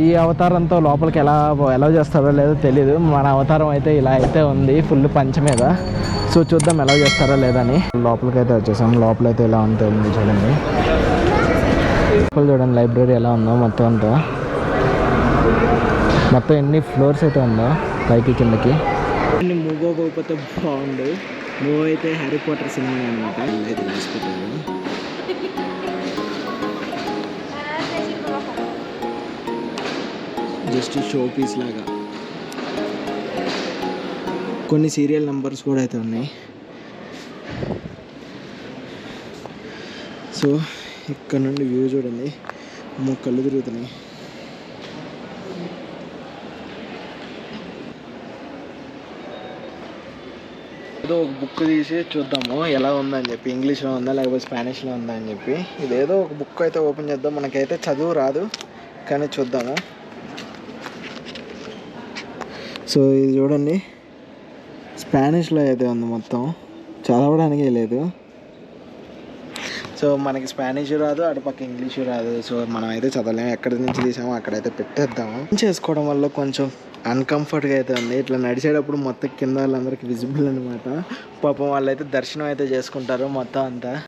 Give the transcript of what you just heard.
ఈ అవతారంతో లోపలికి ఎలా చేస్తారో లేదో తెలీదు. మన అవతారం అయితే ఇలా అయితే ఉంది, ఫుల్ పంచ మీద. సో చూద్దాం ఎలా చేస్తారో లేదని. లోపలికి అయితే వచ్చేసాం. లోపలైతే ఎలా ఉంటుంది చూడండి. చూడండి లైబ్రరీ ఎలా ఉందో మొత్తం అంతా. మొత్తం ఎన్ని ఫ్లోర్స్ అయితే ఉందో పైకి కిందకి. మూవ్ అవ్వకపోతే బాగుండు. మూవ్ అయితే హ్యారీ పాటర్ సినిమా అనమాట. అయితే తీసుకుంటారు జస్ట్ షో పీస్ లాగా. కొన్ని సీరియల్ నెంబర్స్ కూడా అయితే ఉన్నాయి. సో ఇక్కడ నుండి వ్యూ చూడండి. కళ్ళు తిరుగుతున్నాయి. ఏదో ఒక బుక్ తీసి చూద్దాము ఎలా ఉందని చెప్పి, ఇంగ్లీష్లో ఉందా లేకపోతే స్పానిష్లో ఉందా అని చెప్పి. ఇదేదో ఒక బుక్ అయితే ఓపెన్ చేద్దాం. మనకైతే చదువు రాదు కానీ చూద్దాము. సో ఇది చూడండి, స్పానిష్లో అయితే ఉంది మొత్తం, చదవడానికే లేదు. సో మనకి స్పానిష్ రాదు, అటుపక్క ఇంగ్లీషు రాదు. సో మనం అయితే చదవలేము. ఎక్కడి నుంచి తీసామో అక్కడైతే పెట్టేద్దాము. చేసుకోవడం వల్ల కొంచెం అన్కంఫర్ట్గా అయితే ఉంది. ఇట్లా నడిచేటప్పుడు మొత్తం కింద వాళ్ళందరికీ విజిబుల్ అనమాట. పాపం వాళ్ళైతే దర్శనం అయితే చేసుకుంటారు మొత్తం అంతా.